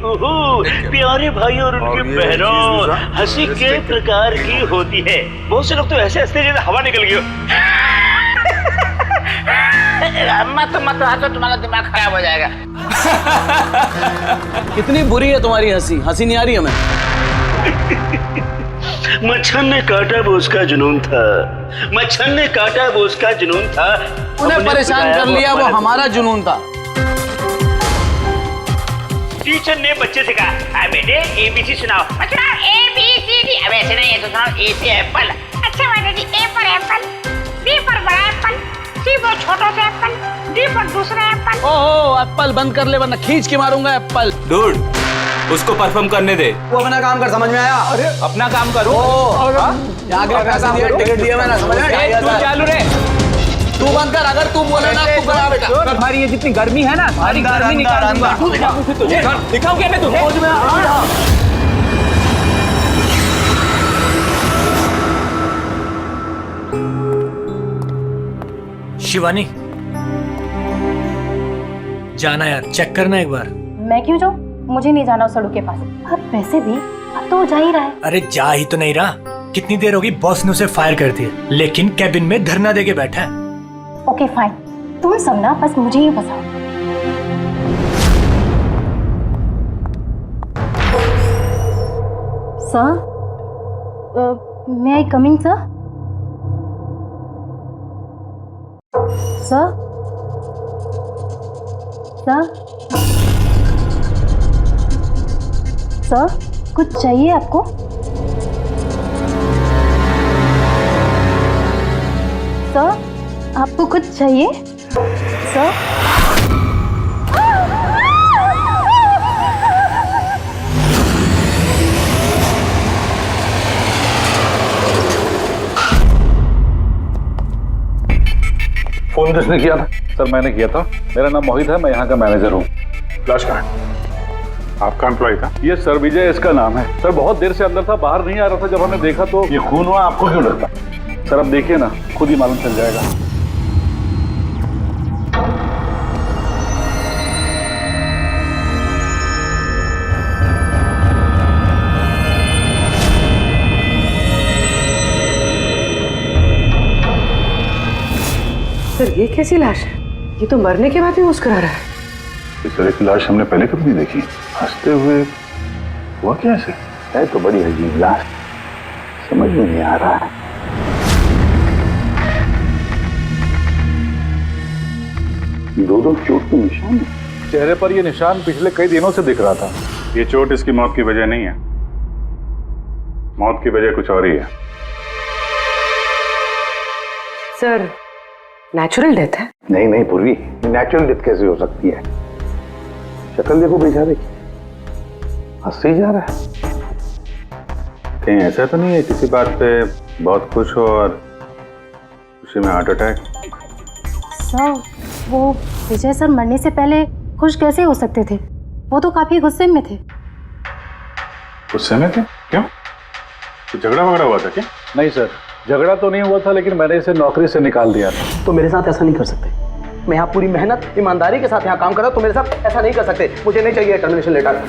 ओहो, प्यारे भाई और उनके बहनों, हंसी के प्रकार की होती है। बहुत से लोग तो ऐसे हंसते जैसे हवा निकल गई हो। मत हंसो, तुम्हारा दिमाग खराब हो जाएगा। कितनी बुरी है तुम्हारी हंसी, हंसी नहीं आ रही हमें। मच्छर ने काटा वो उसका जुनून था, मच्छर ने काटा वो उसका जुनून था, उन्हें परेशान कर लिया वो हमारा जुनून था। टीचर ने बच्चे से कहा, बेटे ABC सुनाओ। बच्चा ABCD, अब ऐसे नहीं, ऐसे सुनाओ। A से एप्पल। अच्छा बेटे जी, A पर एप्पल, B पर बड़ा एप्पल, C पर छोटा सा एप्पल, D पर दूसरा एप्पल। ओहो, एप्पल बंद कर ले वरना खींच के मारूंगा एप्पल। डूड, उसको परफॉर्म करने दे। वो अपना काम कर, समझ में आया? अरे अपना काम करो। टिकट दिया मैंने, समझ में? तू चालू रे। तू बंद कर, अगर तू बोले ना तू करा बेटा। तुम्हारी ये जितनी गर्मी है ना, सारी गर्मी निकाल दूंगा। दिखाऊं क्या मैं तुझे? शिवानी, जाना यार, चेक करना एक बार। मैं क्यों जाऊँ? मुझे नहीं जाना उस सड़क के पास। अब वैसे भी अब तो वो जा ही रहा है। अरे जा ही तो नहीं रहा। कितनी देर होगी बॉस ने उसे फायर कर दिया, लेकिन कैबिन में धरना देके बैठा है। ओके फाइन, तुम सब ना बस मुझे ही फंसाओ। Sir, may I coming sir? Sir, sir, sir, कुछ चाहिए आपको? सर, आपको कुछ चाहिए? सर, फोन किसने किया था? सर मैंने किया था। मेरा नाम मोहित है, मैं यहाँ का मैनेजर हूँ। फ्लैश कहाँ? आपका एम्प्लॉय था? ये सर विजय इसका नाम है। सर बहुत देर से अंदर था, बाहर नहीं आ रहा था। जब हमने देखा तो ये खून हुआ, आपको क्यों लगता? सर अब देखिए ना, खुद ही मालूम चल जाएगा। सर ये कैसी लाश है? ये तो मरने के बाद भी मुस्कुरा रहा है। इस तरह की लाश हमने पहले कभी नहीं देखी। हंसते हुए हुआ कैसे? है तो बड़ी अजीब लाश, समझ में नहीं आ रहा है। दो चोट के निशान है चेहरे पर। ये निशान पिछले कई दिनों से दिख रहा था। ये चोट इसकी मौत की वजह नहीं है, मौत की वजह कुछ और ही है। सर नेचुरल डेथ है? नहीं नहीं पूर्वी, नेचुरल डेथ कैसे हो सकती है? शक्ल देखो बेचारे की, हंसते ही जा रहा है। कहीं ऐसा तो नहीं है किसी बात पे बहुत खुश हो और खुशी में हार्ट अटैक? सर, वो विजय सर मरने से पहले खुश कैसे हो सकते थे? वो तो काफी गुस्से में थे। गुस्से में थे? क्यों? तो झगड़ा वगड़ा हुआ था क्या? नहीं सर, झगड़ा तो नहीं हुआ था, लेकिन मैंने इसे नौकरी से निकाल दिया था। तो मेरे साथ ऐसा नहीं कर सकते। मैं यहाँ पूरी मेहनत ईमानदारी के साथ यहाँ काम कर रहा हूँ, तो मेरे साथ ऐसा नहीं कर सकते। मुझे नहीं चाहिए टर्मिनेशन लेटर।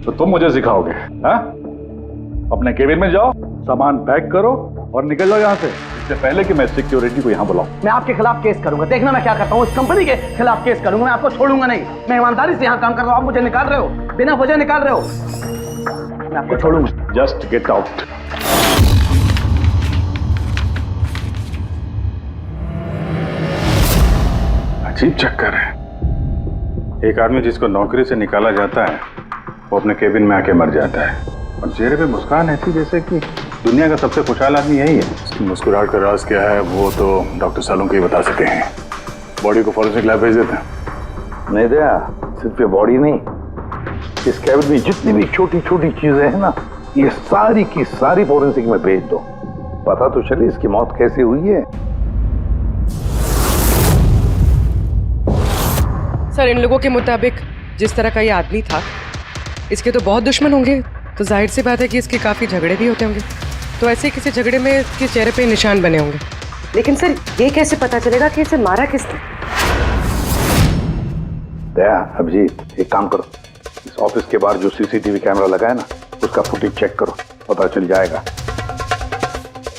तो तुम मुझे सिखाओगे? हाँ, अपने केबिन में जाओ, सामान पैक करो और निकल जाओ यहाँ से, इससे पहले कि मैं सिक्योरिटी को यहाँ बुलाऊं। मैं आपके खिलाफ केस करूंगा। देखना मैं क्या करता हूँ। इस कंपनी के खिलाफ केस करूंगा। मैं आपको छोड़ूंगा नहीं। मैं ईमानदारी से यहाँ काम कर रहा हूँ, आप मुझे निकाल रहे हो, बिना वजह निकाल रहे हो। मैं आपको छोड़ूंगा। Just get out. अजीब चक्कर है। एक आदमी जिसको नौकरी से निकाला जाता है वो अपने केबिन में आके मर जाता है, और चेहरे पे मुस्कान ऐसी जैसे कि दुनिया का सबसे खुशहाल आदमी यही है। इसकी मुस्कुराहट का राज क्या है वो तो डॉक्टर सालुंके ही बता सके हैं। बॉडी को फॉरेंसिक लैब भेज देते हैं। नहीं दया, सिर्फ ये बॉडी नहीं, इस कैबिन में जितनी भी छोटी छोटी चीजें हैं ना, ये सारी की सारी फॉरेंसिक में भेज दो। पता तो चले इसकी मौत कैसे हुई है। सर इन लोगों के मुताबिक जिस तरह का ये आदमी था, इसके तो बहुत दुश्मन होंगे, तो जाहिर सी बात है कि इसके काफी झगड़े भी होते होंगे। तो ऐसे किसी झगड़े में इसके चेहरे पे निशान बने होंगे। लेकिन सर ये कैसे पता चलेगा कि इसे मारा किसने? दया, अभिजीत, एक काम करो, इस ऑफिस के बाहर जो सीसीटीवी कैमरा लगा है ना, उसका फुटेज चेक करो, पता चल जाएगा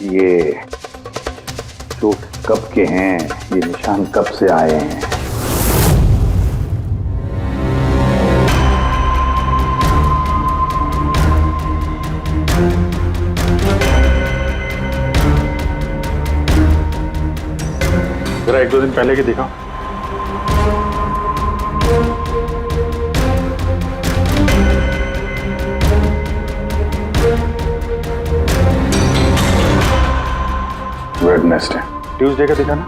ये चोट कब के हैं, ये निशान कब से आए हैं। जरा 1-2 दिन पहले की दिखाओ। वेडनेसडे, ट्यूसडे का दिखाना।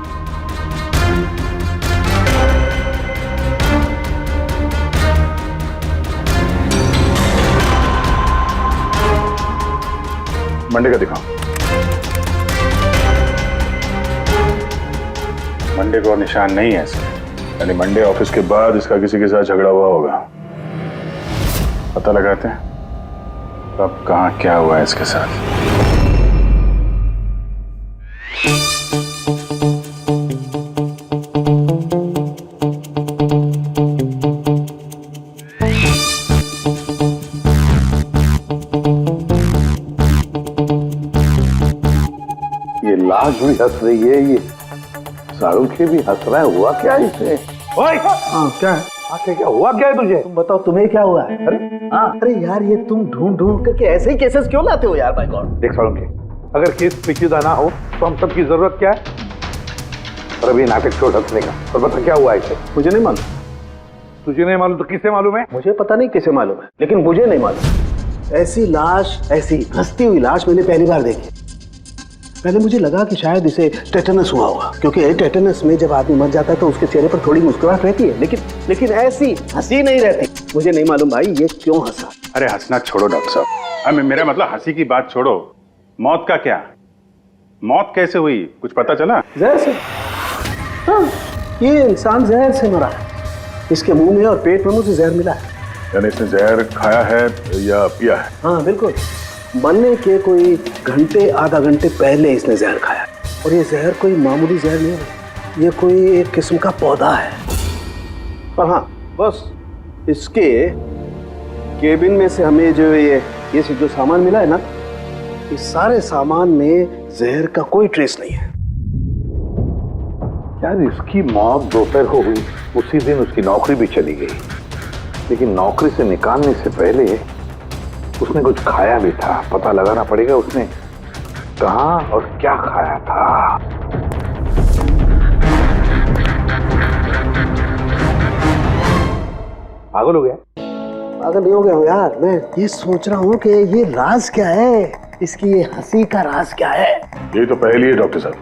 मंडे का दिखाओ। मंडे को निशान नहीं है इसके, यानी मंडे ऑफिस के बाद इसका किसी के साथ झगड़ा हुआ होगा। पता लगाते हैं कब कहाँ क्या हुआ है इसके साथ। ये लाश भी हंस रही है, ये शाहरुख भी हंस रहा है, हुआ क्या इसे? ओए, हाँ क्या है? आखिर क्या हुआ, क्या है तुझे? तुम बताओ, तुम्हें क्या हुआ है? अरे हाँ, अरे यार, ये तुम ढूंढ ढूंढ करके ऐसे ही केसेस क्यों लाते हो यार? बाय गॉड, देख शाहरुख, अगर केस पेचीदा ना हो तो हम सबकी जरूरत क्या है? और अभी नाटक छोड़ हंसने का, और बता क्या हुआ इसे? मुझे नहीं मालूम। तुझे नहीं मालूम तो किसे मालूम है? मुझे पता नहीं किसे मालूम है, लेकिन मुझे नहीं मालूम। ऐसी लाश, ऐसी हंसती हुई लाश मैंने पहली बार देखी। पहले मुझे लगा कि शायद इसे टेटनस हुआ होगा, क्योंकि टेटनस में जब आदमी मर जाता है तो उसके चेहरे पर थोड़ी मुस्कुराहट रहती है, लेकिन ऐसी हंसी नहीं रहती। मुझे नहीं मालूम भाई ये क्यों हंसा। अरे हंसना छोड़ो डॉक्टर साहब, मेरा मतलब हंसी की बात छोड़ो, मौत का क्या? मौत कैसे हुई, कुछ पता चला? जहर से। हाँ, ये इंसान जहर से मरा है। इसके मुंह में और पेट में मुझे जहर मिला है। यानी इसने जहर खाया है या पिया है? हाँ बिल्कुल, मरने के कोई घंटे आधा घंटे पहले इसने जहर खाया। और ये जहर कोई मामूली जहर नहीं है, ये कोई एक किस्म का पौधा है। और हाँ, बस इसके केबिन में से हमें जो ये जो सामान मिला है ना, इस सारे सामान में जहर का कोई ट्रेस नहीं है। यार इसकी मौत दोपहर को हुई, उसी दिन उसकी नौकरी भी चली गई, लेकिन नौकरी से निकालने से पहले उसने कुछ खाया भी था। पता लगाना पड़ेगा उसने कहाँ और क्या खाया था। पागल हो गया? पागल नहीं हो गया हूँ यार, मैं ये सोच रहा हूँ कि ये राज क्या है, इसकी ये हंसी का राज क्या है। ये तो पहली है डॉक्टर साहब।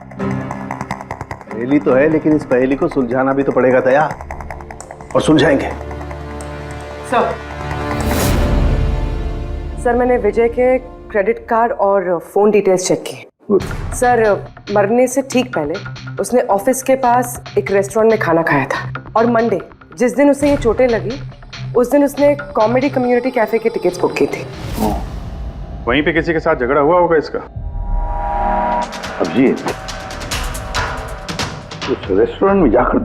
पहेली तो है, लेकिन इस पहेली को सुलझाना भी तो पड़ेगा दया, और सुलझाएंगे। सर मैंने विजय के क्रेडिट कार्ड और फोन डिटेल्स चेक की। सर मरने से ठीक पहले उसने ऑफिस के पास एक रेस्टोरेंट में खाना खाया था, और मंडे जिस दिन उसे ये चोटें लगी उस दिन उसने कॉमेडी कम्युनिटी कैफे की टिकट्स बुक की थी। वहीं पे किसी के साथ झगड़ा हुआ होगा इसका। अभिजीत, उस रेस्टोरेंट में जाकर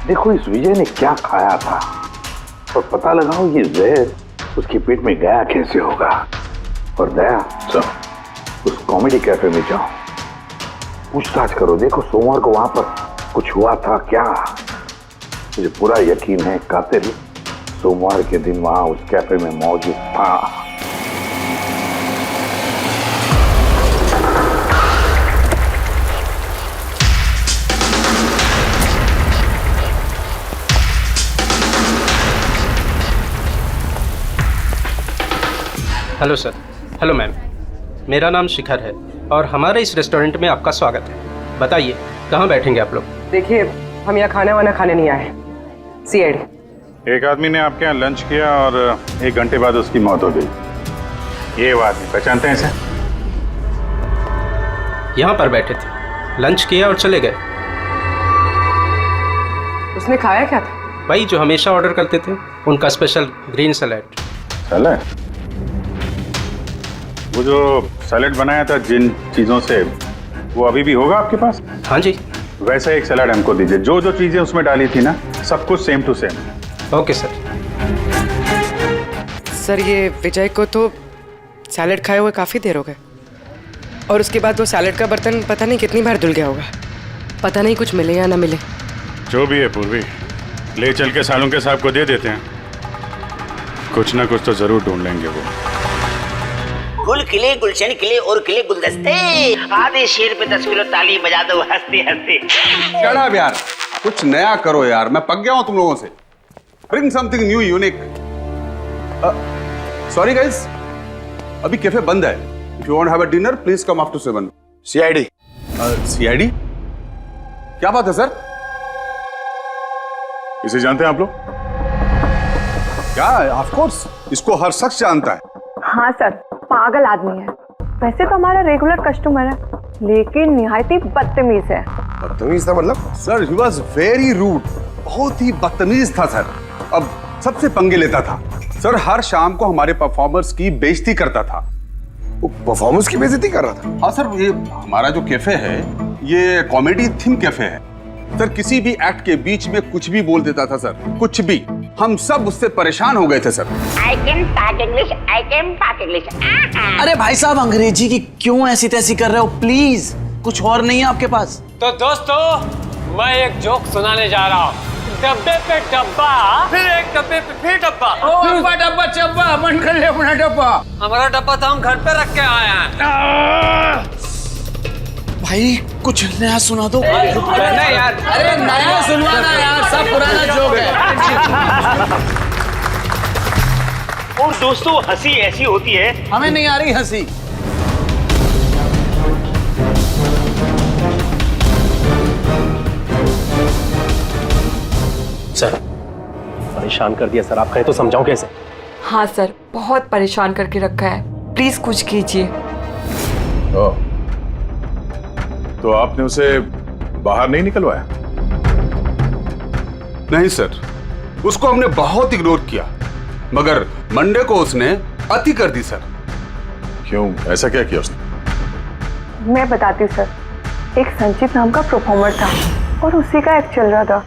देखो इस विजय ने क्या खाया था, और पता लगाओ ये जहर उसके पेट में गया कैसे होगा। और दया सब उस कॉमेडी कैफे में जाओ, पूछताछ करो, देखो सोमवार को वहां पर कुछ हुआ था क्या। मुझे पूरा यकीन है कातिल सोमवार के दिन वहां उस कैफे में मौजूद था। Hello sir. हेलो मैम, मेरा नाम शिखर है और हमारे इस रेस्टोरेंट में आपका स्वागत है। बताइए कहाँ बैठेंगे आप लोग? देखिए हम यहाँ खाना वाना खाने नहीं आए, सीआईडी। एक आदमी ने आपके यहाँ लंच किया और 1 घंटे बाद उसकी मौत हो गई। ये वो आदमी पहचानते हैं इसे? यहाँ पर बैठे थे, लंच किया और चले गए। उसने खाया क्या था? वही जो हमेशा ऑर्डर करते थे, उनका स्पेशल ग्रीन सैलेड। सैलेड? वो जो सैलेड बनाया था जिन चीज़ों से, वो अभी भी होगा आपके पास? हाँ जी। वैसा एक सलाद हमको दीजिए, जो जो चीजें उसमें डाली थी ना सब कुछ same to same. Okay sir. Sir ये विजय को तो सैलेड खाए हुए काफ़ी देर हो गए, और उसके बाद वो सैलेड का बर्तन पता नहीं कितनी बार धुल गया होगा। पता नहीं कुछ मिले या ना मिले। जो भी है पूर्वी, ले चल के सालुंके साहब को दे देते हैं, कुछ ना कुछ तो जरूर ढूंढ लेंगे वो। गुल खिले गुलशन खिले और खिले गुलदस्ते, आधे शेर पे 10 किलो ताली बजा दो हंसते हंसते। शट यार, कुछ नया करो यार, मैं पक गया हूं तुम लोगों से। Bring something new unique. Sorry guys, अभी कैफे बंद है। If you want have a dinner please come after 7। CID. CID? क्या बात है सर? इसे जानते हैं आप लोग? क्या? ऑफ कोर्स, इसको हर शख्स जानता है। हाँ सर, पागल आदमी है। वैसे तो हमारा रेगुलर कस्टमर है, लेकिन निहायती बदतमीज है। बदतमीज था मतलब? Sir he was very rude, बहुत ही बदतमीज था सर। अब सबसे पंगे लेता था सर, हर शाम को हमारे परफॉर्मर्स की बेइज्जती करता था। वो परफॉर्मर्स की बेइज्जती कर रहा था? हाँ सर, ये हमारा जो कैफे है ये कॉमेडी थीम कैफे है सर। किसी भी एक्ट के बीच में कुछ भी बोल देता था सर, कुछ भी। हम सब उससे परेशान हो गए थे sir. I can talk English, I can talk English। अरे भाई साहब, अंग्रेजी की क्यों ऐसी तैसी कर रहे हो? प्लीज, कुछ और नहीं है आपके पास? तो दोस्तों, मैं एक जोक सुनाने जा रहा हूँ। डब्बे पे डब्बा, फिर एक डब्बे पे फिर डब्बा। डब्बा डब्बा चब्बा, मन कर ले अपना डब्बा। हमारा डब्बा तो हम घर पे रख के आए हैं। भाई कुछ नया सुना दो। नहीं यार, अरे नया सुनवाना यार, सब पुराना जोक है। और दोस्तों, हंसी ऐसी होती है। हमें नहीं आ रही हंसी। सर परेशान कर दिया सर, आप कहें तो समझाऊं कैसे? हाँ सर, बहुत परेशान करके रखा है, प्लीज कुछ कीजिए। तो आपने उसे बाहर नहीं निकलवाया? नहीं सर, उसको हमने बहुत इग्नोर किया, मगर मंडे को उसने अति कर दी सर। क्यों, ऐसा क्या किया उसने? मैं बताती हूँ सर। एक संचित नाम का परफॉर्मर था और उसी का एक्ट चल रहा था।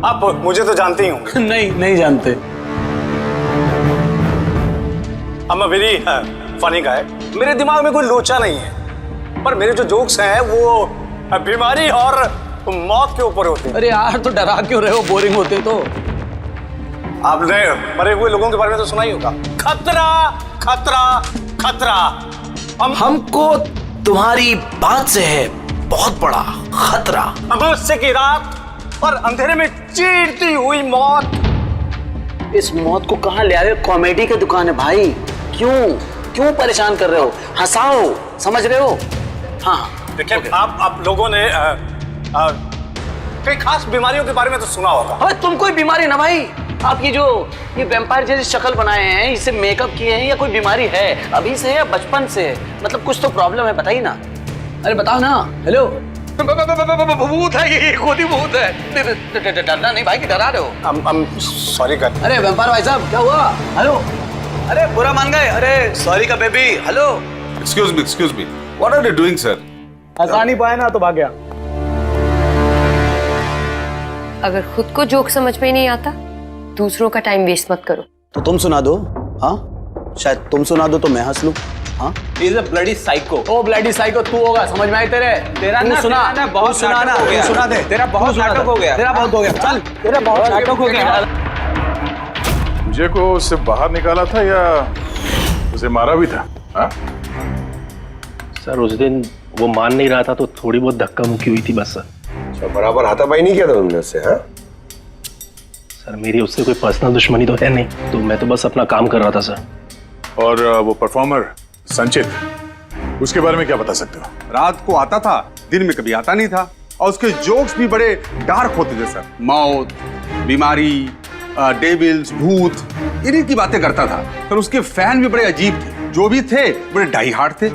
आप मुझे तो जानते ही होंगे। नहीं जानते। I'm a very funny guy। मेरे दिमाग में कोई लोचा नहीं है, पर मेरे जो जोक्स हैं वो बीमारी और मौत के ऊपर होते हैं। अरे यार, तो डरा क्यों रहे हो? बोरिंग होते तो। आपने मरे हुए लोगों के बारे में तो सुना ही होगा। खतरा खतरा खतरा। हमको तुम्हारी बात से है बहुत बड़ा खतरा। अमावस्या की रात और अंधेरे में चीरती हुई मौत। इस मौत को कहाँ ले आए हो? कॉमेडी की दुकान है भाई। क्यों परेशान कर रहे हो? हंसाओ, समझ रहे हो? हाँ देखिए, आप लोगों ने कई खास बीमारियों के बारे में तो सुना होगा। अरे तुम कोई बीमारी ना भाई। आप ये वैम्पायर जैसी शक्ल बनाए हैं, इससे मेकअप किए हैं, या कोई बीमारी है अभी से या बचपन से? मतलब कुछ तो प्रॉब्लम है, बताइए ना। अरे बताओ ना। हेलो, भूत है ये, खुद ही भूत है। डरना नहीं भाई, कि डरा रहे हो? सॉरी कर। अरे वैम्पायर भाई साहब, क्या हुआ? हेलो, अरे बुरा मान गए? अरे सॉरी का baby. Hello, excuse me, what are you doing sir? हंसा नहीं पाया ना तो भाग गया। अगर खुद को जोक समझ में नहीं आता, दूसरों का टाइम वेस्ट मत करो। तो तुम सुना दो। हाँ, शायद तुम सुना दो तो मैं हंस लूं। हाँ, He's a bloody psycho। ओ ब्लडी साइको तू होगा, समझ में आई तेरे? तेरा ना बहुत सुना ना, तू सुना दे। तेरा बहुत नाटक हो गया। तेरा बहुत हो गया। चल, तेरा बहुत नाटक हो गया। मुझे को उससे बाहर निकाला था या उसे मारा भी था? हाँ? सर उस दिन वो मान नहीं रहा था तो थोड़ी बहुत धक्का मुक्की हुई थी बस सर। अच्छा, बराबर हाथापाई नहीं किया था तुमने उससे? हाँ सर, मेरी उससे कोई पर्सनल दुश्मनी तो है नहीं, तो मैं तो बस अपना काम कर रहा था सर। और वो परफॉर्मर संचित, उसके बारे में क्या बता सकते हो? रात को आता था, दिन में कभी आता नहीं था, और उसके जोक्स भी बड़े डार्क होते थे सर। मौत, बीमारी, डेविल्स, भूत, इन्हीं की बातें करता था सर। उसके फैन भी बड़े अजीब थे, जो भी थे बड़े डाई हार्ड थे,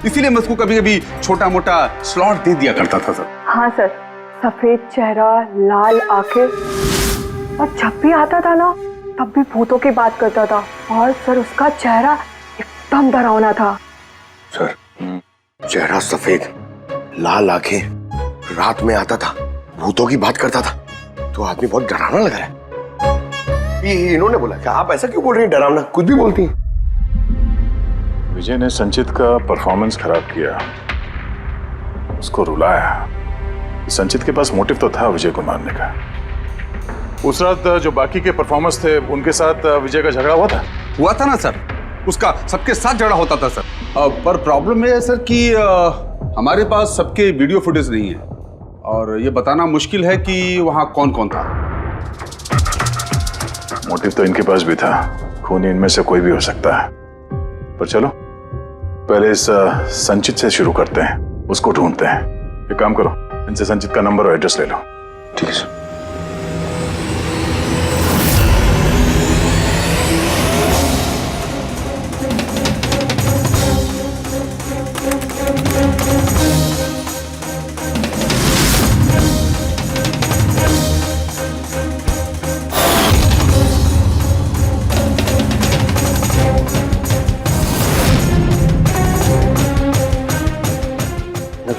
इसीलिए मैं उसको कभी कभी छोटा मोटा स्लॉट दे दिया करता था सर। हाँ सर, सफेद चेहरा, लाल आंखें, और जब भी आता था ना तब भी भूतों की बात करता था। और सर उसका चेहरा एकदम डरावना था। सर चेहरा सफेद, लाल आंखें, रात में आता था, भूतों की बात करता था, तो आदमी बहुत डरावना लग रहा है। ये इन्होंने बोला कि आप ऐसा क्यों बोल रही हैं, डरावना कुछ भी बोलती हैं। विजय ने संचित का परफॉर्मेंस खराब किया, उसको रुलाया। संचित के पास मोटिव तो था विजय को मारने का। उस रात जो बाकी के परफॉर्मर्स थे उनके साथ विजय का झगड़ा हुआ था ना सर, उसका सबके साथ झगड़ा होता था सर। पर प्रॉब्लम यह है सर कि हमारे पास सबके वीडियो फुटेज नहीं है और ये बताना मुश्किल है कि वहां कौन कौन था। मोटिव तो इनके पास भी था, खून इनमें से कोई भी हो सकता है। पर चलो पहले इस संचित से शुरू करते हैं, उसको ढूंढते हैं। एक काम करो, इनसे संचित का नंबर और एड्रेस ले लो। ठीक है सर।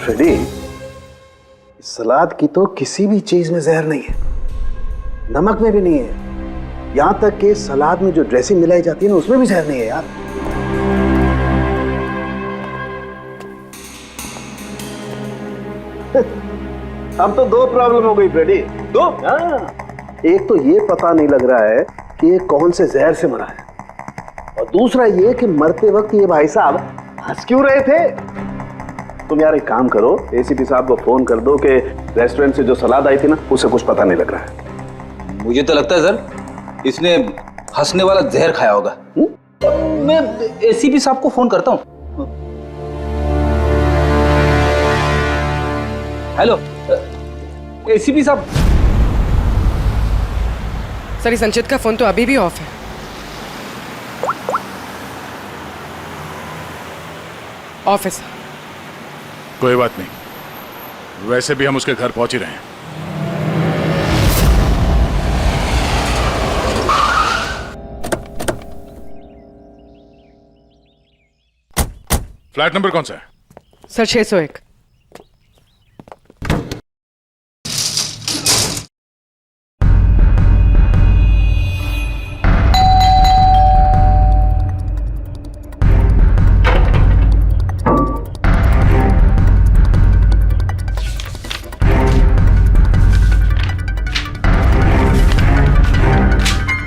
फ्रेडी, सलाद की तो किसी भी चीज में जहर नहीं है, नमक में भी नहीं है, यहां तक कि सलाद में जो ड्रेसिंग मिलाई जाती है ना उसमें भी जहर नहीं है यार। अब तो दो प्रॉब्लम हो गई फ्रेडी, दो। एक तो ये पता नहीं लग रहा है कि ये कौन से जहर से मरा है, और दूसरा ये कि मरते वक्त ये भाई साहब हंस क्यों रहे थे। तुम यार एक काम करो, एसीपी साहब को फोन कर दो कि रेस्टोरेंट से जो सलाद आई थी ना उसे कुछ पता नहीं लग रहा है। मुझे तो लगता है सर इसने हंसने वाला जहर खाया होगा। मैं एसीपी साहब को फोन करता हूँ। हेलो एसीपी साहब। सर संचित का फोन तो अभी भी ऑफ है। ऑफिस। कोई बात नहीं, वैसे भी हम उसके घर पहुंच ही रहे हैं। फ्लैट नंबर कौन सा है? सर 601।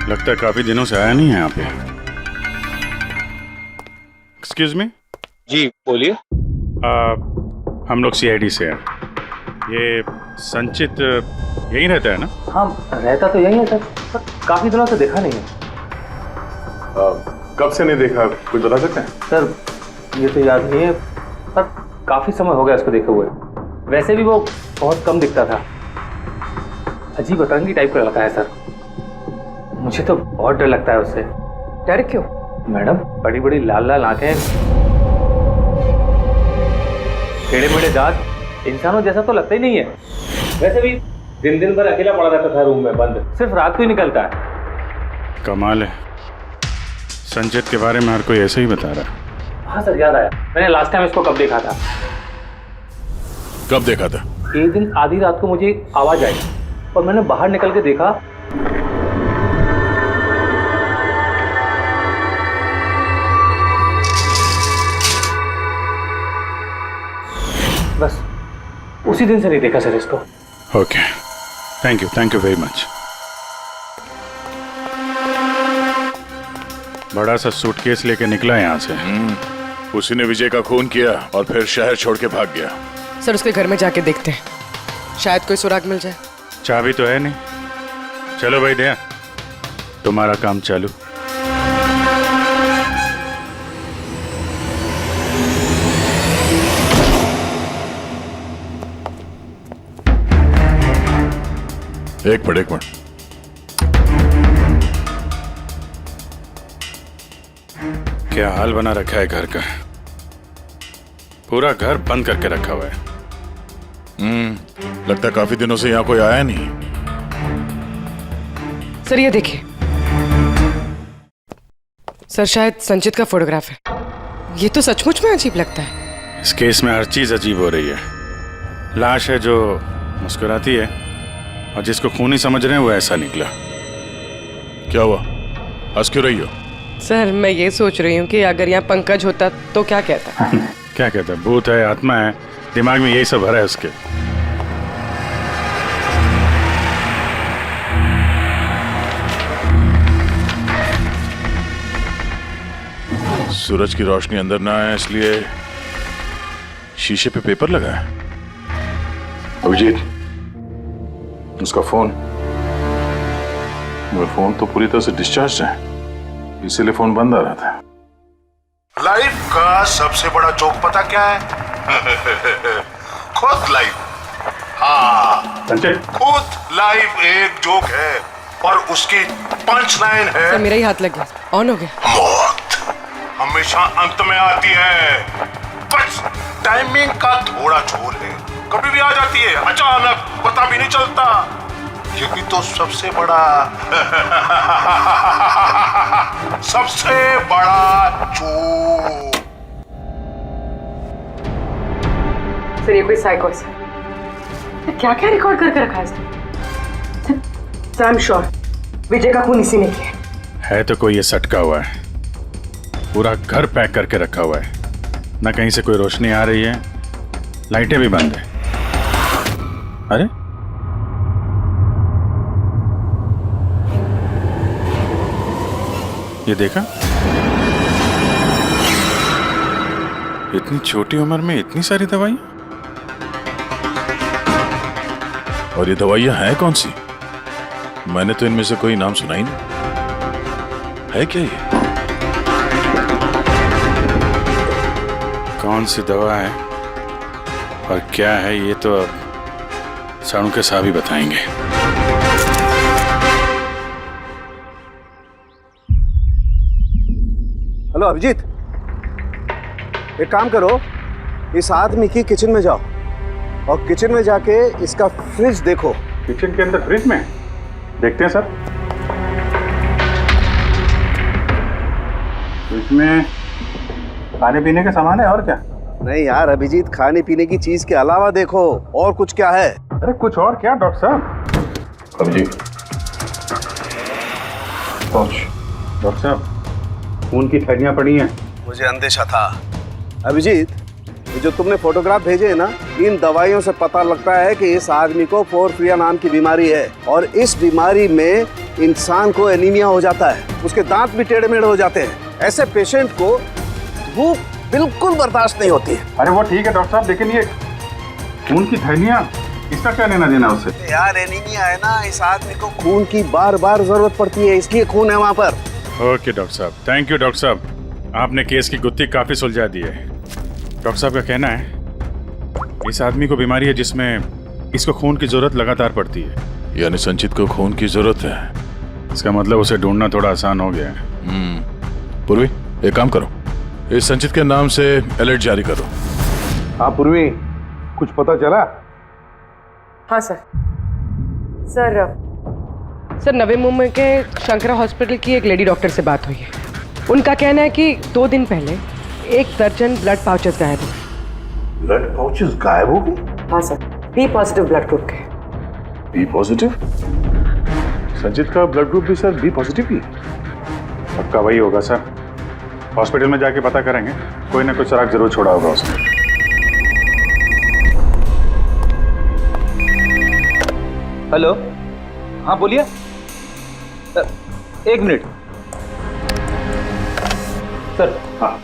लगता है काफी दिनों से आया नहीं है यहाँ पे। Excuse me. जी बोलिए। हम लोग सीआईडी से हैं। ये संचित यहीं रहता है ना? हाँ रहता तो यहीं है सर, पर काफी दिनों से देखा नहीं है। कब से नहीं देखा, कुछ बता सकते हैं? सर ये तो याद नहीं है, पर काफी समय हो गया उसको देखे हुए। वैसे भी वो बहुत कम दिखता था, अजीब अतरंगी टाइप का लड़का है सर। मुझे तो बहुत डर लगता है उससे। डर क्यों? मैडम बड़ी बड़ी लाल लाल आंखें, टेढ़े मेढ़े दांत, इंसानों जैसा तो लगता ही नहीं है। वैसे भी दिन दिन भर अकेला पड़ा रहता था रूम में बंद, सिर्फ रात को ही निकलता है। कमाल है, संचित के बारे में हर कोई ऐसे ही बता रहा है। हाँ सर याद आया, मैंने लास्ट टाइम इसको कब देखा था। कब देखा था? एक दिन आधी रात को मुझे आवाज आई और मैंने बाहर निकल के देखा, बस उसी दिन से नहीं देखा सर इसको। Okay, thank you very much. बड़ा सा सूटकेस लेके निकला यहाँ से। उसी ने विजय का खून किया और फिर शहर छोड़ के भाग गया। सर उसके घर में जाके देखते हैं, शायद कोई सुराग मिल जाए। चाबी तो है नहीं। चलो भाई दया, तुम्हारा काम चालू। एक मिनट। क्या हाल बना रखा है घर का, पूरा घर बंद करके रखा हुआ है। लगता है काफी दिनों से यहाँ कोई आया नहीं। सर ये देखिए, सर शायद संचित का फोटोग्राफ है। ये तो सचमुच में अजीब लगता है। इस केस में हर चीज अजीब हो रही है। लाश है जो मुस्कुराती है और जिसको खूनी समझ रहे हैं वो ऐसा निकला। क्या हुआ, हंस क्यों रही हो? सर मैं ये सोच रही हूँ कि अगर यहाँ पंकज होता तो क्या कहता? क्या कहता है? भूत है, आत्मा है, दिमाग में यही सब भरा है उसके। सूरज की रोशनी अंदर ना आए इसलिए शीशे पे पेपर लगा है। अभिजीत, उसका फोन। मेरा फोन तो पूरी तरह से डिस्चार्ज है, इसीलिए फोन बंद आ रहा था। लाइफ का सबसे बड़ा जोक पता क्या है? खुद लाइफ। हाँ, खुद लाइफ एक जोक है और उसकी पंच लाइन है। सर मेरा ही हाथ लग गया, ऑन हो गया। मौत हमेशा अंत में आती है, बस टाइमिंग का थोड़ा झोल है। कभी भी आ जाती है अचानक, पता भी नहीं चलता। यही तो सबसे बड़ा सबसे बड़ा जोक। सर ये कोई साइको है। क्या क्या रिकॉर्ड करके रखा है इसने? सर आई एम श्योर विजय का खून इसी ने किया है। तो कोई ये सटका हुआ है, पूरा घर पैक करके रखा हुआ है। ना कहीं से कोई रोशनी आ रही है, लाइटें भी बंद है। अरे ये देखा, इतनी छोटी उम्र में इतनी सारी दवाइयां। और ये दवाइयां हैं कौन सी? मैंने तो इनमें से कोई नाम सुना ही नहीं। है क्या ये? कौन सी दवा है और क्या है ये तो अब साणु के साहब ही बताएंगे। हेलो अभिजीत, एक काम करो, इस आदमी की किचन में जाओ और किचन में जाके इसका फ्रिज देखो। किचन के अंदर फ्रिज में? देखते हैं सर। फ्रिज में खाने पीने का सामान है और क्या? नहीं यार अभिजीत, खाने पीने की चीज के अलावा देखो और कुछ क्या है। अरे कुछ और क्या डॉक्टर साहब? अभिजीत, डॉक्टर साहब, खून की थैलियां पड़ी हैं। मुझे अंदेशा था। अभिजीत, ये जो तुमने फोटोग्राफ भेजे हैं ना, इन दवाइयों से पता लगता है कि इस आदमी को पोर्फिरिया नाम की बीमारी है और इस बीमारी में इंसान को एनीमिया हो जाता है, उसके दांत भी टेढ़े मेढ़े हो जाते हैं। ऐसे पेशेंट को भूख बिल्कुल बर्दाश्त नहीं होती है। अरे वो ठीक है डॉक्टर साहब, लेकिन ये खून की थैलियां, इसका क्या लेना देना उससे? यार एनीमिया है ना, इस आदमी को खून की बार बार जरूरत पड़ती है, इसलिए खून है वहाँ पर। ओके डॉक्टर साहब, थैंक यू डॉक्टर साहब, आपने केस की गुत्थी काफी सुलझा दी है। डॉक्टर साहब का कहना है इस आदमी को बीमारी है जिसमें इसको खून की जरूरत लगातार पड़ती है। यानी संचित को खून की जरूरत है। इसका मतलब उसे ढूंढना थोड़ा आसान हो गया है। पूर्वी, एक काम करो, इस संचित के नाम से अलर्ट जारी करो। हाँ पूर्वी, कुछ पता चला? हाँ सर नवी मुंबई के शंकरा हॉस्पिटल की एक लेडी डॉक्टर से बात हुई है। उनका कहना है कि 2 दिन पहले 1 दर्जन ब्लड पाउचेस गायब हो गए। ब्लड पाउचेस गायब हो गए? हाँ sir, B positive blood group के। B positive? संचित का ब्लड ग्रुप भी सर बी पॉजिटिव ही? पक्का वही होगा सर, हॉस्पिटल में जाके पता करेंगे, कोई ना कोई सुराग जरूर छोड़ा होगा उसने। हेलो, हाँ बोलिए। 1 मिनट सर। हाँ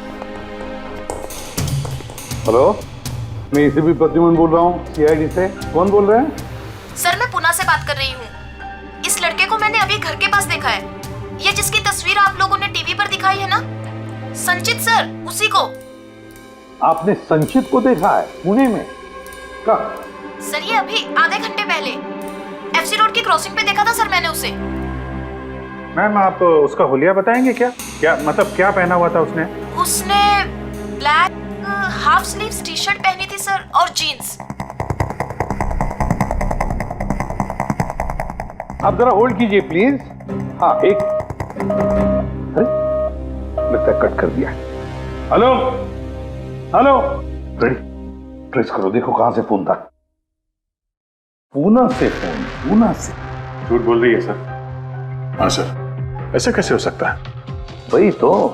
हेलो, मैं एसीपी प्रद्युमन बोल रहा हूँ, सीआईडी से। कौन बोल रहे हैं? सर मैं पुणे से बात कर रही हूँ। इस लड़के को मैंने अभी घर के पास देखा है। ये जिसकी तस्वीर आप लोगों ने टीवी पर दिखाई है ना, संचित सर, उसी को। आपने संचित को देखा है पुणे में? कब? सर ये अभी आधे घंटे पहले एफसी रोड की क्रॉसिंग पे देखा था सर मैंने उसे। मैम आप उसका हुलिया बताएंगे क्या? क्या मतलब क्या पहना हुआ था उसने? उसने black half sleeves T shirt पहनी थी सर और जीन्स। आप जरा होल्ड कीजिए प्लीज। हाँ एक, अरे लगता है कट कर दिया। हेलो हेलो, रेडी, ट्रेस करो, देखो कहां से फोन था। पूना से फोन, पूना से। झूठ बोल रही है सर। हाँ सर, ऐसा कैसे हो सकता है? वही तो,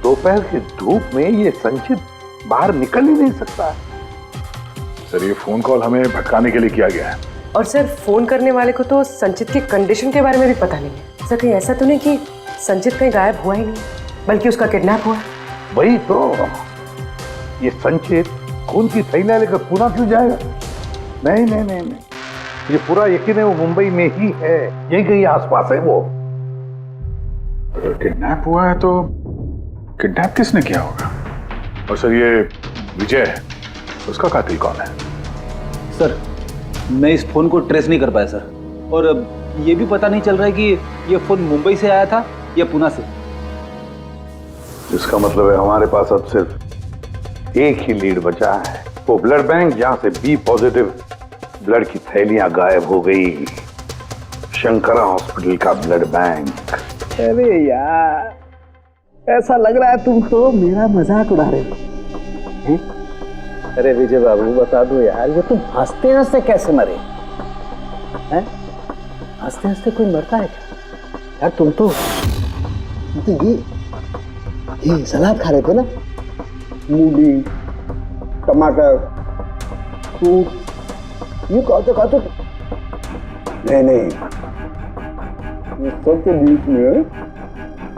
दोपहर की धूप में ये संचित बाहर निकल ही नहीं सकता। सर ये फोन कॉल हमें भटकाने के लिए किया गया है। और सर फोन करने वाले को तो संचित की कंडीशन के बारे में भी पता नहीं है। सर कहीं ऐसा तो नहीं कि संचित कहीं गायब हुआ ही नहीं, बल्कि उसका किडनैप हुआ? वही तो, ये संचित खून की थैलियां लेकर पूना क्यों जाएगा? नहीं नहीं नहीं नहीं, ये पूरा यकीन है वो मुंबई में ही है, यही कहीं आसपास है वो। किडनैप हुआ है तो किडनैप किसने किया होगा? और सर ये विजय है, उसका कातिल कौन है? सर मैं इस फोन को ट्रेस नहीं कर पाया सर, और ये भी पता नहीं चल रहा है कि ये फोन मुंबई से आया था या पुणे से। इसका मतलब है हमारे पास अब सिर्फ एक ही लीड बचा है, वो ब्लड बैंक जहां से बी पॉजिटिव ब्लड की थैलियां गायब हो गई, शंकरा हॉस्पिटल का ब्लड बैंक। अरे यार, ऐसा लग रहा है तुम तो मेरा मजाक उड़ा रहे हो। अरे विजय बाबू बता दो यार, ये तुम हंसते हंसते कैसे मरे हैं? हंसते हंसते कोई मरता है क्या यार? तुम तो ये सलाद खा रहे थे ना, मूली टमाटर फ्रूट, ये खाते नहीं, ये सब के बीच में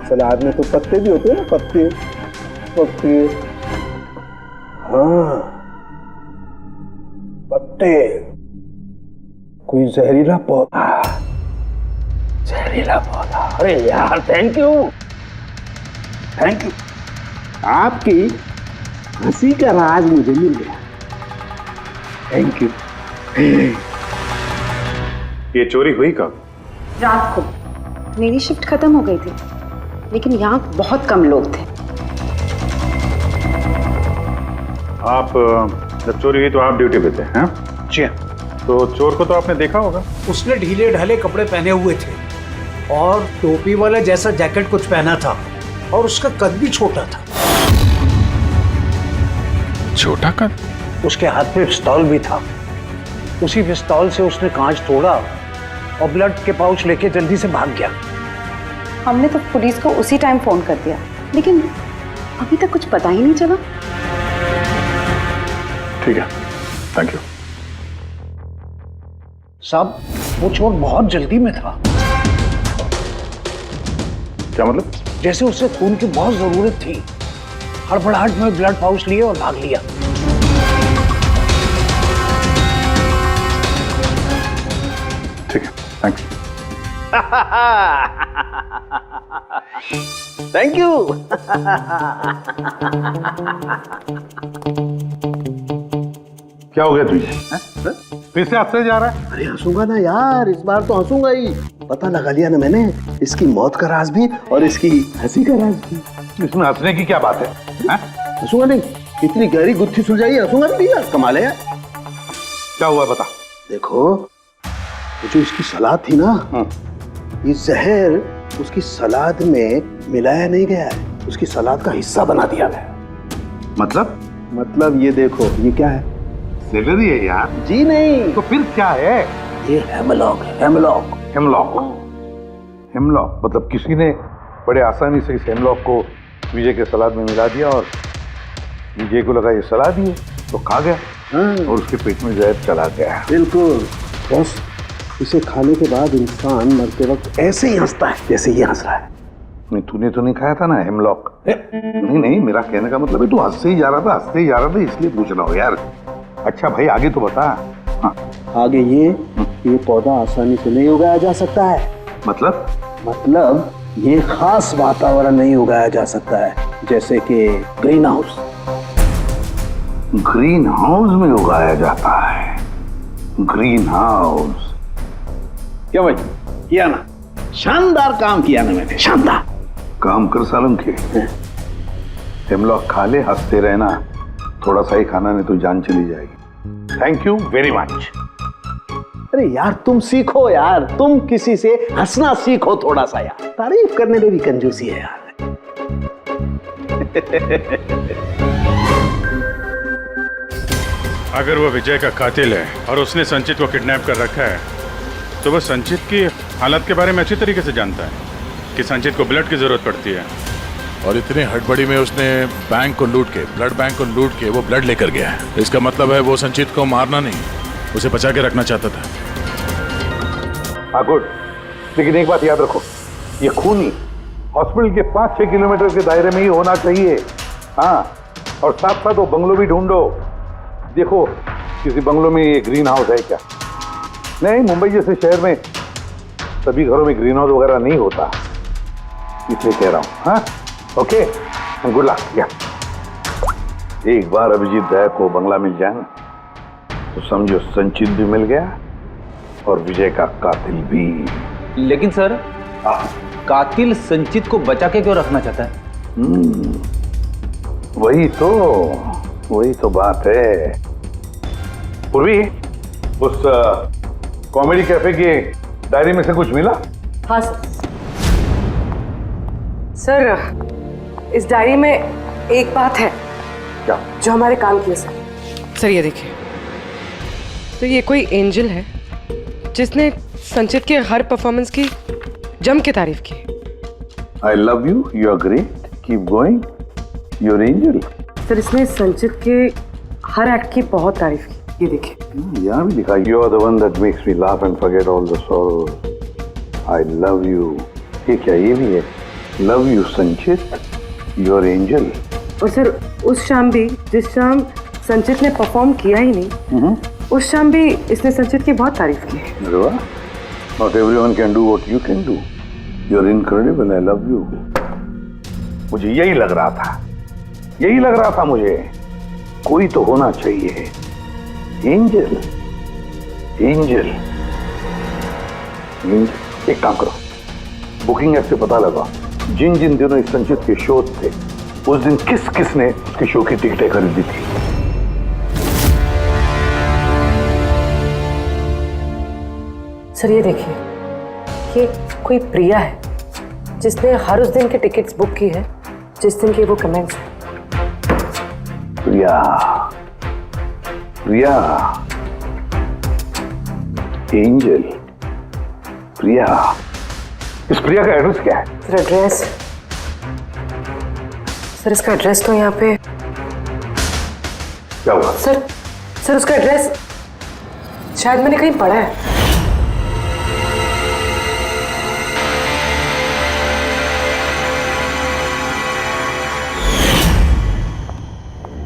सलाद में तो पत्ते भी होते हैं ना, पत्ते। हाँ पत्ते, कोई जहरीला पौधा। अरे यार थैंक यू, आपकी हंसी का राज मुझे मिल गया, थैंक यू। ये चोरी हुई कब? रात को। मेरी शिफ्ट खत्म हो गई थी, लेकिन यहाँ बहुत कम लोग थे। आप जब चोरी हुई तो आप ड्यूटी पे थे? हैं? जी। तो चोर को तो आपने देखा होगा। उसने ढीले ढाले कपड़े पहने हुए थे और टोपी वाला जैसा जैकेट कुछ पहना था, और उसका कद भी छोटा था। छोटा कद? उसके हाथ में पिस्तौल भी था। उसी पिस्तौल से उसने कांच तोड़ा और ब्लड के पाउच लेके जल्दी से भाग गया। हमने तो पुलिस को उसी टाइम फोन कर दिया, लेकिन अभी तक कुछ पता ही नहीं चला। ठीक है, थैंक यू। साहब वो चोर बहुत जल्दी में था। क्या मतलब? जैसे उसे खून की बहुत जरूरत थी, हड़बड़ाहट में ब्लड पाउच लिए और भाग लिया। ठीक है, थैंक यू। Thank you. क्या हो गया तुझे? फिर से हंसने जा रहा है? अरे हंसूंगा ना यार, इस बार तो हंसूंगा ही। पता लगा लिया ना मैंने, इसकी मौत का राज भी और इसकी हंसी का राज भी। इसमें हंसने की क्या बात है? हंसूंगा नहीं, इतनी गहरी गुत्थी सुलझाई, हंसूंगा नहीं यार, कमाल है यार। क्या हुआ बता। देखो वो जो इसकी सलाद थी ना, ये जहर उसकी सलाद में मिलाया नहीं गया है, उसकी सलाद का हिस्सा बना दिया गया। मतलब ये देखो, ये क्या है? सेलरी है यार। जी नहीं। तो फिर क्या है? ये हेमलॉक है, हेमलॉक। हेमलॉक मतलब किसी ने बड़े आसानी से इस हेमलॉक को विजय के सलाद में मिला दिया और विजय को लगा ये सलाद ही है तो खा गया और उसके पेट में जहर चला गया। बिल्कुल बस, इसे खाने के बाद इंसान मरते वक्त ऐसे ही हंसता है जैसे ये हंस रहा है। नहीं तूने तो नहीं खाया था ना हेमलॉक? नहीं, मेरा कहने का मतलब है तू हंसते ही जा रहा था इसलिए पूछ रहा हूँ यार। अच्छा भाई आगे तो बता। हाँ। आगे ये पौधा आसानी से नहीं उगाया जा सकता है। मतलब ये खास वातावरण नहीं उगाया जा सकता है, जैसे कि ग्रीन हाउस। ग्रीन हाउस में उगाया जाता है? ग्रीन हाउस क्या भाई किया ना? शानदार काम किया ना मैंने, शानदार काम कर सालम के। हेमलॉक खा ले, हंसते रहना, थोड़ा सा ही खाना नहीं तो जान चली जाएगी। Thank you very much. अरे यार तुम सीखो यार, तुम किसी से हंसना सीखो थोड़ा सा यार, तारीफ करने में भी कंजूसी है यार। अगर वो विजय का कातिल है और उसने संचित को किडनैप कर रखा है तो वो संचित की हालत के बारे में अच्छी तरीके से जानता है कि संचित को ब्लड की जरूरत पड़ती है। और इतने हड़बड़ी में उसने बैंक को लूट के, ब्लड बैंक को लूट के वो ब्लड लेकर गया है। इसका मतलब है वो संचित को मारना नहीं, उसे बचा के रखना चाहता था। हाँ गुड, लेकिन एक बात याद रखो, ये खून ही हॉस्पिटल के 5-6 किलोमीटर के दायरे में ही होना चाहिए। हाँ, और साथ साथ वो बंगलो भी ढूंढो। देखो किसी बंगलो में ये ग्रीन हाउस है क्या? नहीं, मुंबई जैसे शहर में सभी घरों में ग्रीन हाउस वगैरह नहीं होता, इसलिए कह रहा हूँ। हाँ ओके, गुड लक। या एक बार अभिजीत दया को बंगला मिल जाए ना तो समझो संचित भी मिल गया और विजय का कातिल भी। लेकिन सर, कातिल संचित को बचा के क्यों रखना चाहता है? वही तो बात है। पूर्वी, उस कॉमेडी कैफे के डायरी में से कुछ मिला? हाँ सर, इस डायरी में एक बात है क्या? जो हमारे काम की है सर। ये देखिए, तो ये कोई एंजल है जिसने संचित के हर परफॉर्मेंस की जम के तारीफ की। I love you, you are great, keep going, your angel. Sir, इसने संचित के हर एक्ट की बहुत तारीफ की। ये देखिए, यहाँ भी लिखा, you are the one that makes me laugh and forget all the sorrows, I love you. ये क्या, ये भी है, love you Sanchit, your angel. और सर, उस शाम भी, जिस शाम संचित ने परफॉर्म किया ही नहीं, उस शाम भी इसने संचित की बहुत तारीफ की। अरे वाह, not everyone can do what you can do, you are incredible, I love you. मुझे यही लग रहा था मुझे, कोई तो होना चाहिए, एंजल। एक काम करो, बुकिंग ऐप से पता लगा जिन जिन दिनों इस संचित के शो थे उस दिन किस किस ने उसके शो की टिकटें खरीदी थी। सर ये देखिए, ये कोई प्रिया है जिसने हर उस दिन के टिकट्स बुक की है जिस दिन के वो कमेंट्स है। प्रिया, एंजल, प्रिया। इस प्रिया का एड्रेस क्या है? सर एड्रेस, सर इसका एड्रेस तो यहाँ पे क्या हुआ? सर उसका एड्रेस शायद मैंने कहीं पढ़ा है।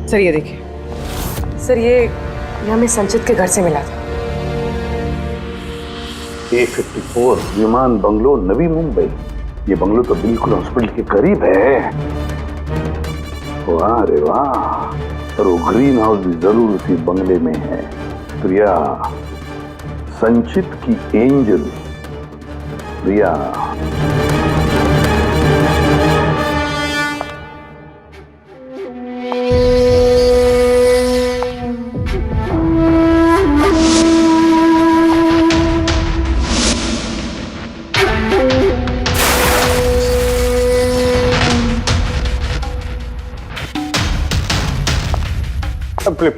सर ये देखिए, सर ये हमें संचित के घर से मिला था। A54 विमान बंगलो, नवी मुंबई। ये बंगलो तो बिल्कुल हॉस्पिटल के करीब है। वाह रे वाह, और वो ग्रीन हाउस भी जरूर उसी बंगले में है। प्रिया, संचित की angel Priya.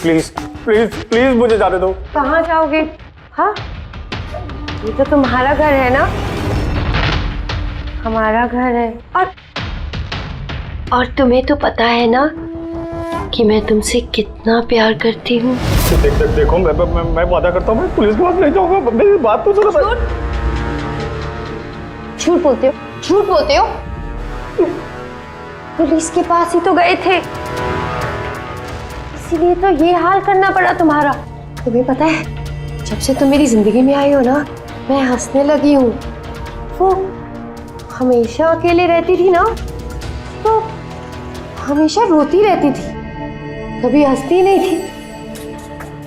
Please please please मुझे जाने दो। कहाँ जाओगे? हाँ, ये तो तुम्हारा घर है ना? हमारा घर है। और तुम्हें तो पता है ना कि मैं तुमसे कितना प्यार करती हूँ। देखो मैं वादा करता हूँ, मैं पुलिस के पास नहीं जाऊंगा। मेरी बात तो सुनो। झूठ बोलते हो। पुलिस के पास ही तो गए थे, इसीलिए तो ये हाल करना पड़ा तुम्हारा। तुम्हें पता है, जब से तुम मेरी जिंदगी में आई हो ना, मैं हंसने लगी हूँ। वो हमेशा अकेले रहती थी ना, तो हमेशा रोती रहती थी, कभी हंसती नहीं थी।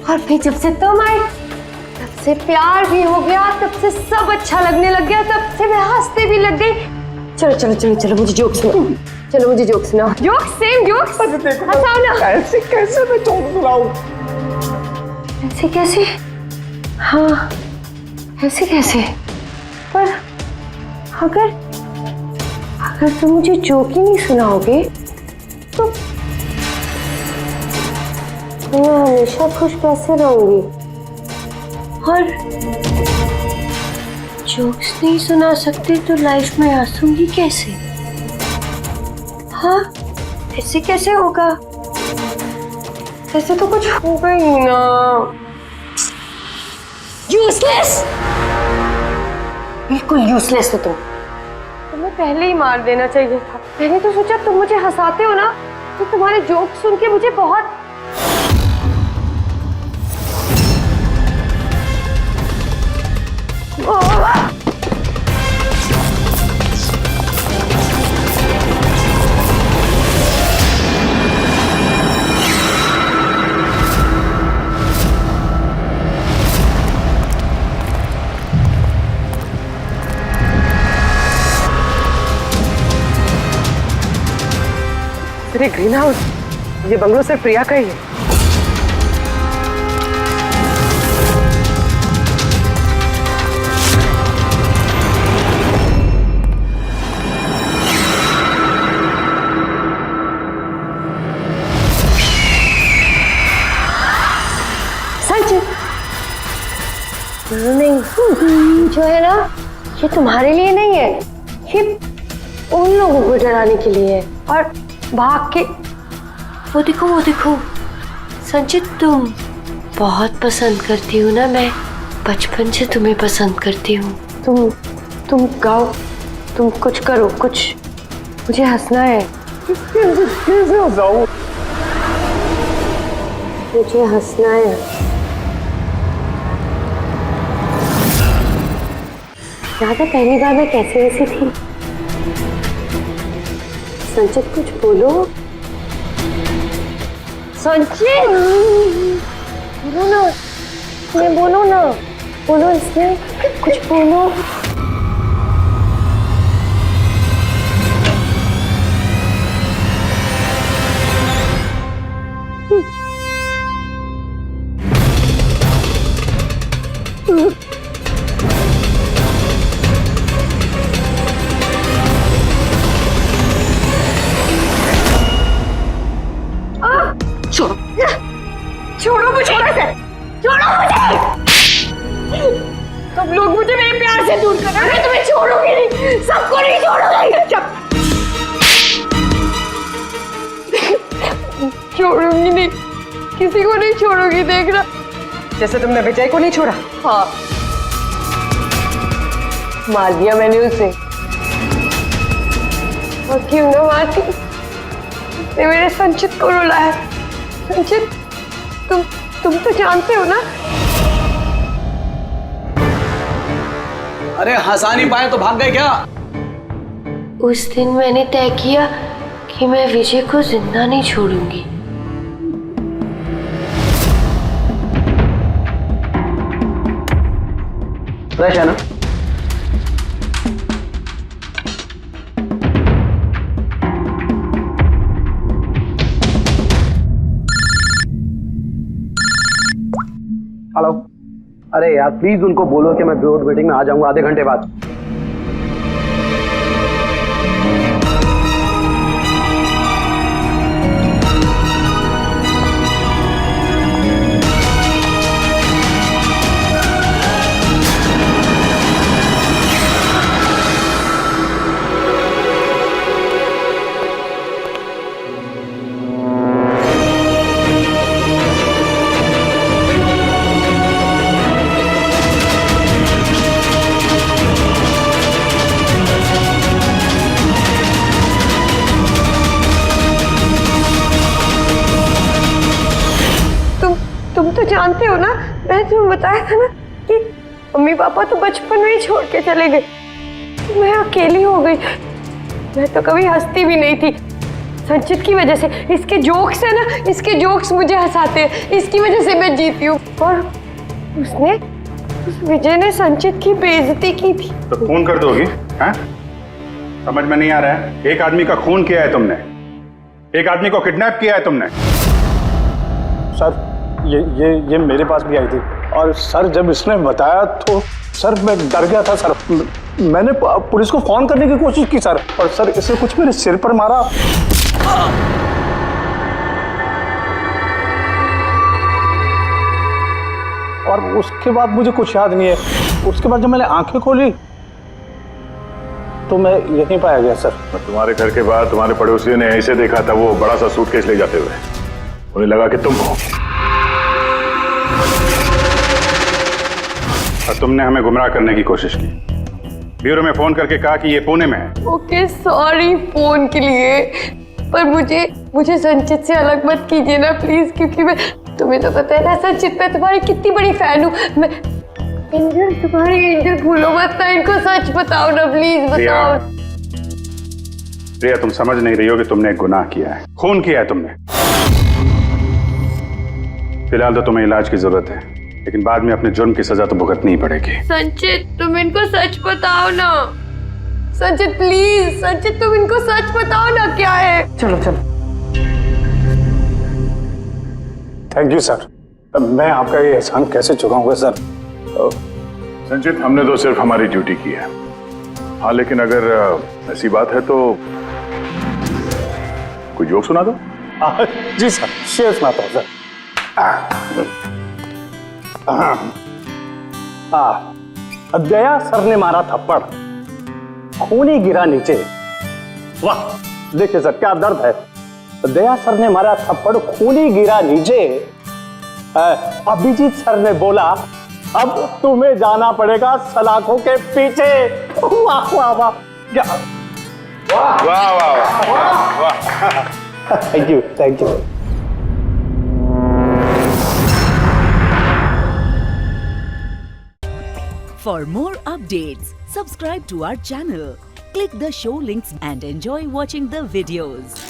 और फिर जब से तुम आई, तब से प्यार भी हो गया, तब से सब अच्छा लगने लग गया, तब से मैं हंसते भी लग गई। चलो चलो चलो चलो, मुझे जोक सुनाओ। चलो मुझे जोक सुनाओ। Joke, same joke. हंसाओ ना। ऐसे कैसे मैं जोक सुनाऊं? ऐसे कैसे? हाँ, ऐसे कैसे? पर अगर तुम मुझे जोक ही नहीं सुनाओगे तो मैं हमेशा खुश कैसे रहूंगी? और जोक्स नहीं सुना सकते तो लाइफ में हंसूंगी कैसे? हाँ, ऐसे कैसे होगा? ऐसे तो कुछ होगा ही ना। यूजलेस, बिल्कुल यूजलेस हो तुम। तुम्हें पहले ही मार देना चाहिए था। मैंने तो सोचा तुम मुझे हंसाते हो ना, तो तुम्हारे जोक सुन के मुझे बहुत अरे ग्रीन हाउस, ये बंगलो सिर्फ प्रिया का ही है। नहीं, जो है ना, ये तुम्हारे लिए नहीं है, ये उन लोगों को डराने के लिए है। और भाग के वो देखो संचित, तुम बहुत पसंद करती हो ना, मैं बचपन से तुम्हें पसंद करती हूँ। तुम गाओ, तुम कुछ करो, कुछ, मुझे हंसना है। कैसे हंसाऊं? मुझे हंसना है। याद है पहली बार मैं कैसे हंसी थी? संचित कुछ बोलो। संचित बोलो ना, इसमें बोलो ना, बोलो इसमें कुछ बोलो। छोड़ो मुझे, छोड़ो मुझे। सब लोग मुझे मेरे प्यार से दूर कर रहे हैं, मैं तुम्हें छोड़ूंगी नहीं, सबको नहीं छोड़ूंगी। छोड़ूंगी नहीं, किसी को नहीं छोड़ूंगी, देखना। जैसे तुमने विजय को नहीं छोड़ा। हाँ, मार दिया मैंने उसे। और क्यों ना मारती, उसने मेरे संचित को रुलाया। संचित, तुम तो जानते हो ना। अरे हंसा नहीं पाए तो भाग गए क्या? उस दिन मैंने तय किया कि मैं विजय को जिंदा नहीं छोड़ूंगी। फ्रेश है ना? हेलो, अरे यार प्लीज उनको बोलो कि मैं बोर्ड मीटिंग में आ जाऊंगा आधे घंटे बाद। तुम तो जानते हो ना, मैंने तुम्हें बताया था ना कि मम्मी पापा तो बचपन में ही छोड़ के चले गए, मैं अकेली हो गई। मैं तो कभी हंसती भी नहीं थी, संचित की वजह से। इसके जोक्स है ना, इसके जोक्स मुझे हंसाते हैं, इसकी वजह से मैं जीती हूँ। और उस विजय ने संचित की बेइज्जती की थी। तो खून कर दोगी? हैं? समझ में नहीं आ रहा है? एक आदमी का खून किया है तुमने, एक आदमी को किडनैप किया है तुमने। सर ये मेरे पास भी आई थी, और सर जब इसने बताया तो सर मैं डर गया था सर, मैंने पुलिस को फोन करने की कोशिश की सर, और सर इसने कुछ मेरे सिर पर मारा। और उसके बाद मुझे कुछ याद नहीं है। उसके बाद जब मैंने आंखें खोली तो मैं यहीं पाया गया सर। तुम्हारे घर के बाद तुम्हारे पड़ोसियों ने ऐसे देखा था, वो बड़ा सा सूटकेस ले जाते हुए, उन्हें लगा कि तुम हो, और तुमने हमें गुमराह करने की कोशिश की। ब्यूरो में फोन करके कहा कि ये पुणे में है। ओके सॉरी फोन के लिए, पर मुझे संचित से अलग मत कीजिए ना प्लीज, क्योंकि मैं, तुम्हें तो पता है ना संचित, मैं तुम्हारी कितनी बड़ी फैन हूँ। मैं एंजल, तुम्हारी एंजल भूलो मत ना, इनको सच बताओ ना प्लीज, बताओ। प्रिया तुम समझ नहीं रही हो कि तुमने एक गुनाह किया है, खून किया है तुमने। फिलहाल तो तुम्हें इलाज की जरूरत है, लेकिन बाद में अपने जुर्म की सजा तो भुगतनी ही पड़ेगी। संचित तुम इनको सच बताओ ना, संचित प्लीज, संचित तुम इनको सच बताओ ना क्या है। चलो चलो। थैंक यू सर, मैं आपका ये एहसान कैसे चुकाऊंगा सर। संचित हमने तो सिर्फ हमारी ड्यूटी की है। हाँ लेकिन अगर ऐसी बात है तो कोई जोक सुना दो। जी सर, शेर सुनाता हूँ सर। दया सर ने मारा थप्पड़, खूनी गिरा नीचे। वाह देखिए सर क्या दर्द है। दया सर ने मारा थप्पड़, खूनी गिरा नीचे। अभिजीत सर ने बोला अब तुम्हें जाना पड़ेगा सलाखों के पीछे। वाह वाह वाह, क्या वाह वाह वाह वाह। Thank you thank you. For more updates, subscribe to our channel, click the show links and enjoy watching the videos.